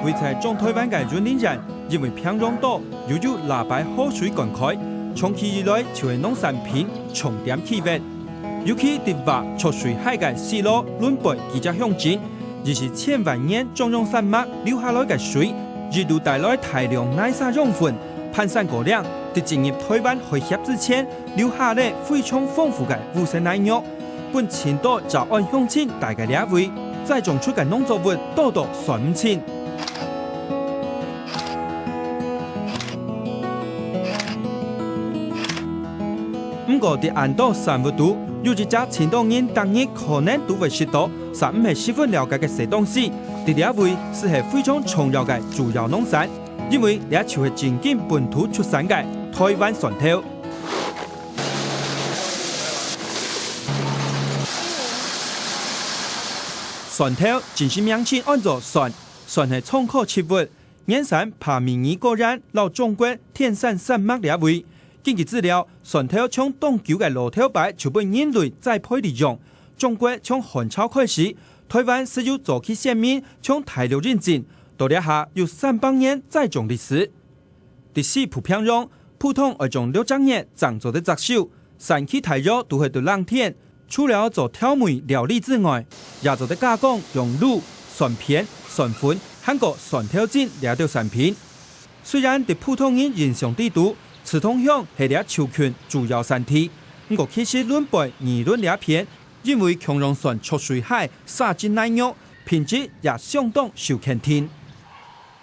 为在中台湾嘅云林人，因为平壤岛又有喇叭好水灌溉，长期以来就会农产品重点起源。尤其伫挖出水海嘅西路轮背几只乡镇，而是千万年种种山脉流下来嘅水，一度带来大量奶沙养分，攀山过量，伫进入台湾海峡之前，留下咧非常丰富嘅无色奶肉，本青岛早安乡亲大概了解，再种出嘅农作物多多算唔清。不过伫安岛山雾度，有一只青岛人当日可能都会识到，但唔系十分了解嘅小东西。伫呢位是系非常重要嘅主要农产，因为呢就系真正本土出产嘅台湾蒜头。蒜头正式名称按照蒜，蒜系创口植物，原产爬米尼果然老中国天山山脉呢位。根据资料，蒜头从东九嘅路头牌就被人类栽培利用。中国从汉朝开始，台湾是有早期先民从大陆引进，到了下有300年栽种历史。第四普遍用普通而种6张叶长做的杂手，山区大肉都会对冷天。除了做调味料理之外，也做的加工用卤、蒜片、蒜粉、韩国蒜头精两道产品。虽然对普通人印象地图。刺桐乡系俩球群主要产地，不过其实轮背议论俩片，因为强溶蒜出水海，撒进奶肉，品质也相当受肯定。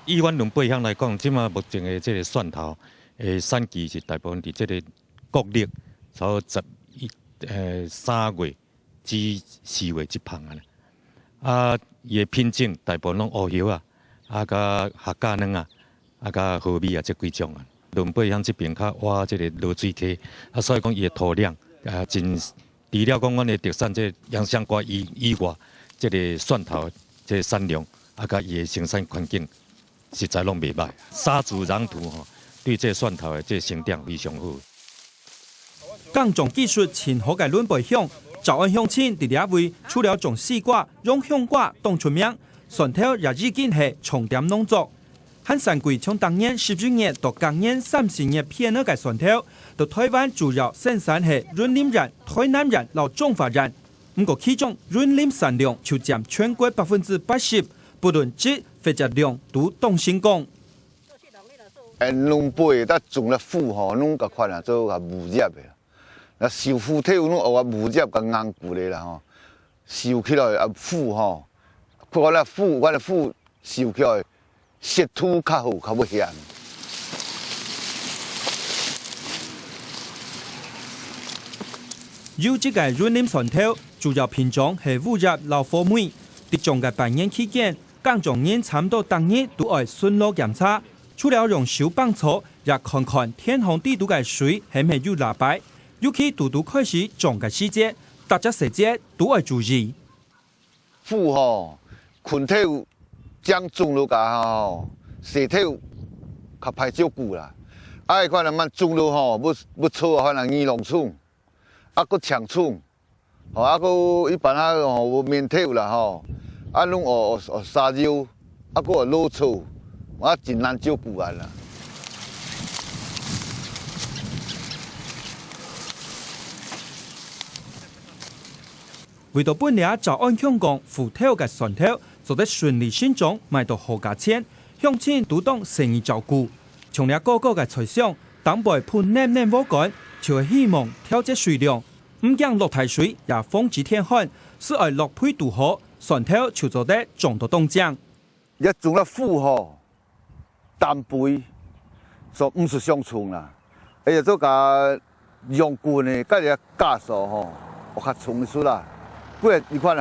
以阮轮背乡来讲，即马目前的这个蒜头，产期是大部分伫这个国历，从3月至4月这旁啊，伊的品种大部分拢乌叶啊，甲客家卵甲河米这几种轮背乡这边较挖这个落水溪，所以讲伊的土壤真除了讲阮的特产这洋香瓜以外，这个蒜头这个产量甲伊的生产环境实在拢袂歹。沙土壤土对这蒜头的这生长非常好。耕种技术前好嘅轮背乡，早安乡亲伫呢位除了种西瓜、用香瓜当出名，蒜头也已经系重点农作。汉山贵从当年19年到今年30年偏那个蒜头，到台湾主要生产系云林人、台南人、老中华人。不过其中云林产量就占全国80%，不论质或者量都当成功。龙背咱种了腐拢个款做个无叶的，那收腐体拢学无叶个硬固的啦收起来腐我的腐收起来。湿土较好，较不咸。有这个云林蒜头，主要品种系乌叶老火梅。伫种嘅半年期间，耕种人差唔多当日都爱巡逻检查，除了用手帮草，也看看天空地图嘅水系咪有喇叭。尤其拄开始种嘅时节，大家细节都爱注意。腐群体。将种落甲细体较歹照顾啦，可能咱种落要错可能尼龙虫，搁长虫，搁一般有面体啦拢学沙蕉，搁有老草，真难照顾啦。为到本地早安香港扶头嘅蒜头。做得顺利生长，卖到好价钱，乡亲都当生意照顾。从了个个嘅财商，当备喷黏黏窝干，就希望调节水量，唔惊落太水，也防止天旱，是爱落配度好，蒜头就做得种到冬江。一种了腐单肥，所唔是相冲啦。做甲用棍呢，甲个架数我较冲出啦。你看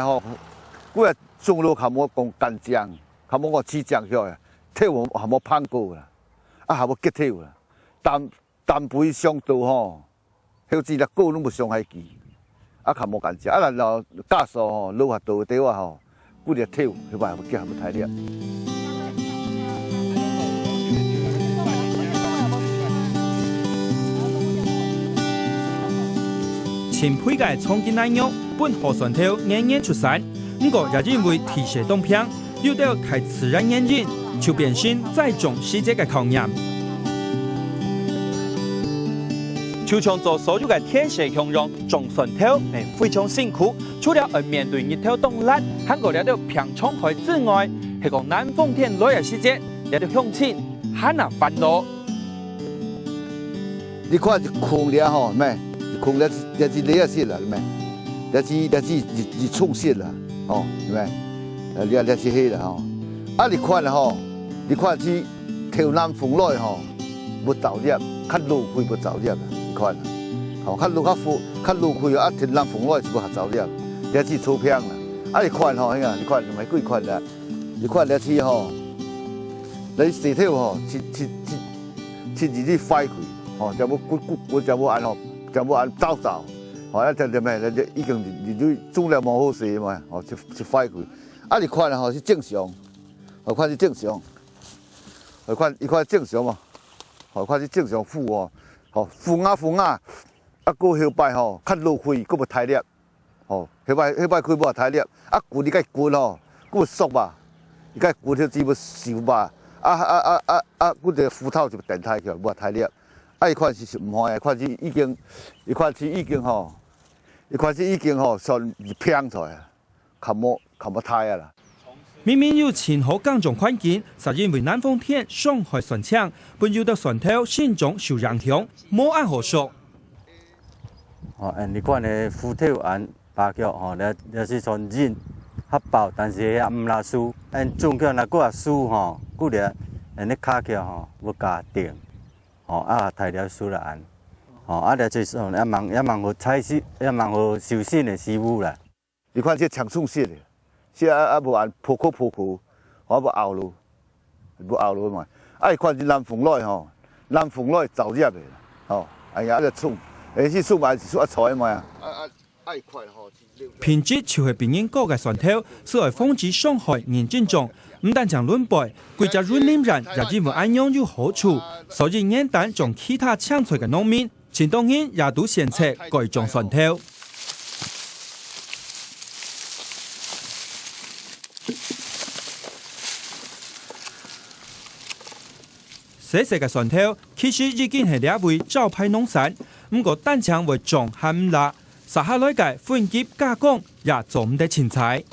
种落较无讲干浆，较无我起浆起来，体我还无胖过啦，还无结体啦。单肥上度迄只个果拢无伤害期，较无干浆。若架数落下度底话几日体迄摆结还无太了。前配嘅创建奶肉，本河蒜头年年出产。不过也因为提携东平，有到太自然原因，就变成栽种细节嘅考验。就像做所有嘅天射形容种蒜头係非常辛苦，除了要面對日頭凍辣，韓國了到平倉海之外，係講南豐天來嘅時節，了到向前，很難煩惱。你看就空了吼，咩？空了也是你也是啦，咩？也是冲线啦，哦，咩？也是黑啦吼。啊，你看啦吼，你看是朝南風來吼，冇走入，較路開冇走入啦。看，哦，較路開啊，天南風來就冇走入，也是粗平啦。啊，你看吼，你看咪幾看啦？你看也是吼，你石頭吼，切住啲快佢，哦，就冇骨就冇按吼，就冇按走。哦，一隻咩？已經種了冇好勢嘛，哦，切快佢。啊，你看吼是正常，我看是正常，我看正常嘛，我看是正常富哦。哦，風啊，啊個後擺吼，較落開，個無太烈，哦，後擺開無太烈，啊骨你該骨吼，個熟吧，你該骨條只要少吧，個隻斧頭就電太去，無太烈，啊，伊看是唔好嘅，看是已經吼，算平出來，冚冇太啊啦。明明有前好耕種環境，實因為南豐天上海船廠本有的船頭現狀受影響，冇按好熟。哦，你看呢，斧頭按把腳吼，也是從刃合爆，但是也唔拉輸。中腳那個啊輸吼，嗰啲你卡腳吼要加定，哦啊太了輸啦按，哦啊了就是一忙好採絲，一忙好修身的師傅啦。你看這長松線的。是無按破殼，我無拗路嘛。啊，看是南風來吼，南風來走入的，吼，哎呀，個厝，是厝嘛是厝一財嘛。一塊吼。品質就係別人國嘅船頭，是為風至上海認真種，唔但將輪背，國家潤林人也認為安樣有好處，所以簡單將其他搶出嘅農民，前當然也都選擇改種船頭。細細嘅船頭其實已經係兩位招牌農產，不過單搶為種還唔辣，撒下來嘅分級加工也做唔得凊彩。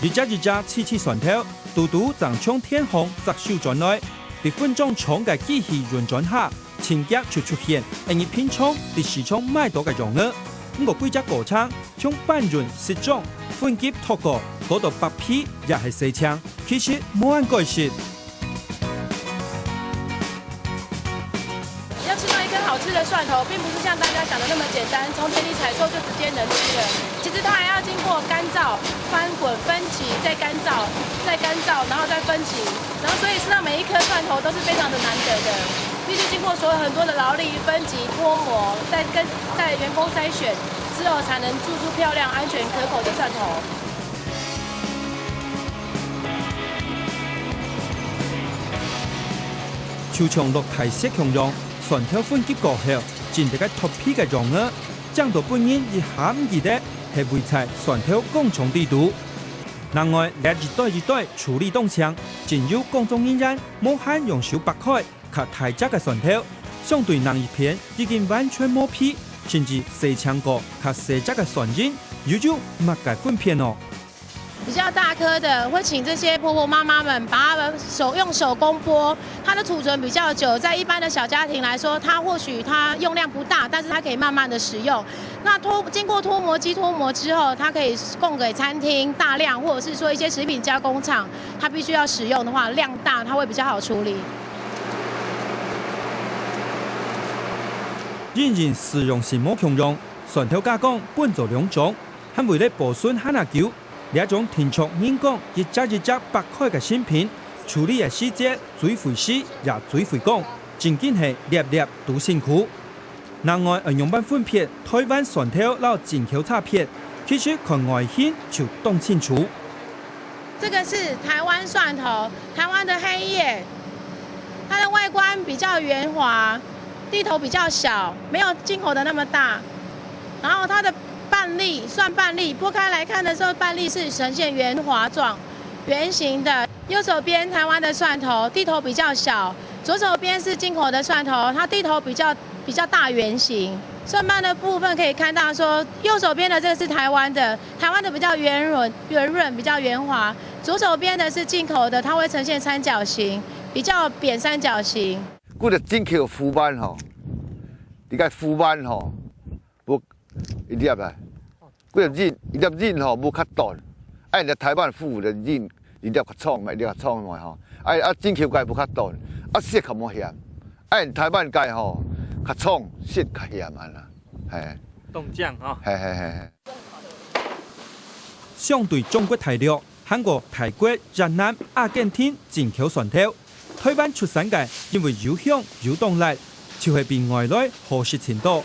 日只次船頭，獨長槍天空摘手轉來，喺分裝廠嘅機器運轉下。前腳就出現，因片廠喺市場買到嘅用額，不過幾隻過程從半潤實裝分級拖過，嗰度白皮也係四槍，其實冇按改善。要吃到一根好吃的蒜頭，並不是像大家想的那麼簡單，從田裡採收就直接能吃了。其實它還要經過乾燥、翻滾、分級，再乾燥、然後再分級，然後所以吃到每一顆蒜頭都是非常的難得的。必須經過所有很多的勞力分級脫模，再員工篩選之後，才能做出漂亮、安全、可口的蒜頭。就像落台式形容，蒜頭分級過後，真係個脫皮嘅用額，將到本人亦下唔記得係為菜蒜頭共重地圖。另外，一袋處理凍槍，僅有公眾人員冇限用手掰開。及大隻嘅蒜頭，相對硬一片已經完全冇皮，甚至細長過及細隻嘅蒜仁，有乜嘅分片哦。比較大顆的，會請這些婆婆媽媽們把它們用手工剝，它的儲存比較久。在一般的小家庭來說，它或許它用量不大，但是它可以慢慢的使用。那經過脫模機脫模之後，它可以供給餐廳大量，或者是說一些食品加工廠，它必須要使用的話，量大，它會比較好處理。仍然使用是冇強用，蒜頭加工分做兩種，係為了保存蝦拿球，呢一種填充人工一隻掰開嘅芯片，處理嘅細節最費時也最費工，真緊係粒都辛苦。另外，用版分片台灣蒜頭撈進口差片，其實看外形就懂清楚。這個是台灣蒜頭，台灣的黑葉，它的外觀比較圓滑。地头比较小，没有进口的那么大。然后它的瓣粒剥开来看的时候，瓣粒是呈现圆滑状、圆形的。右手边台湾的蒜头地头比较小，左手边是进口的蒜头，它地头比较大圆形。蒜瓣的部分可以看到说，右手边的这个是台湾的比较圆润，比较圆滑。左手边的是进口的，它会呈现三角形，比较扁三角形。嗰个进口腐瓣吼，你个腐瓣吼，无一粒啊，嗰个刃一粒刃吼无较短，按着台湾腐的刃一粒较创嘛，一粒较创嘛吼，进口界无较短，色较无咸，按台湾界吼较创，色较咸安啦，嘿。冻酱啊，嘿嘿嘿。相对中国大陆，韩国、泰国、越南、阿根廷进口蒜头。台湾出产嘅，因为有香有动力，就会比外来好食程度。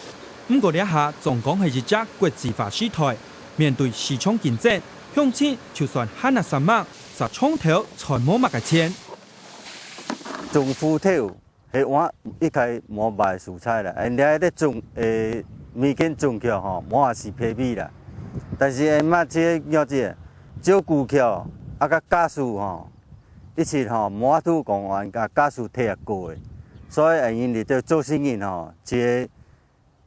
不过呢下总讲係一隻國際化市台，面對市場競爭，向前就算慳下3萬，實創頭才冇乜嘅錢。種葡萄係我一開冇賣蔬菜啦，人家咧種物件種起吼，冇也是便宜啦。但是嘛，這叫做少顧客啊，甲假數吼。一切吼，冇法度講完，甲假數摕也高誒，所以因哋要做生意吼，即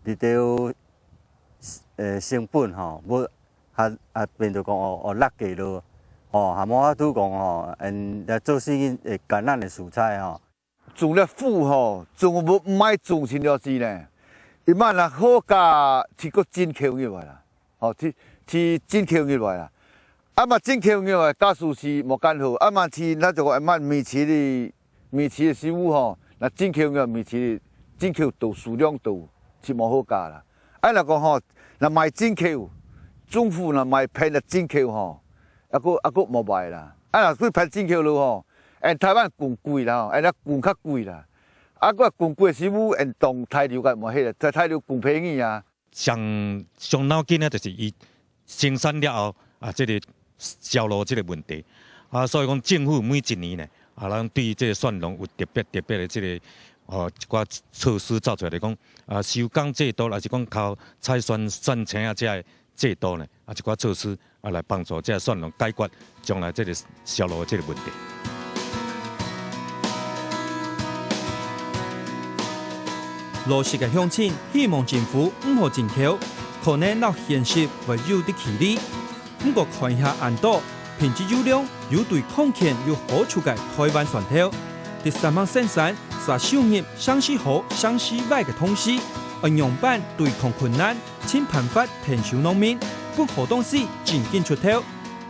你要成本吼，要變到講落價咯，還冇法度講吼，來做生意會艱難嘅蔬菜吼。種了腐吼，種唔買種先了事呢，伊萬若好價，是個進口入來啦，吼，是進口入來啦。嘛進口嘅話，假數是冇咁好。嘛是那就個米奇的食物吼，那進口嘅米奇進口度數量度是冇好價啦。若講吼，那賣進口，政府那賣平的進口吼，一個冇賣啦。若佢平進口咯吼，台灣更貴啦，更較貴啦。個更貴嘅食物，當大陸嘅冇迄個，在大陸更便宜啊。上腦筋呢，就是伊生產了後這個。銷路這個問題所以講政府每一年呢，咱對這個蒜農有特別的這個一寡措施造出來講收工制度，還是講靠採蒜青啊，這個制度呢，一寡措施來幫助這個蒜農解決將來這個銷路的這個問題。落實嘅鄉親希望政府唔好進口，可能鬧現實會有啲距離。不過看一下安島，品質優良、有對抗健有好處嘅台灣蒜頭，第3項生產是收入相似好、相似壞嘅東西，應用版對抗困難，請辦法填收農民，不活動時盡緊出頭。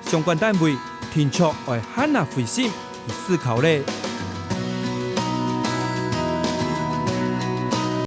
相關單位聽出愛慳下費心而思考咧。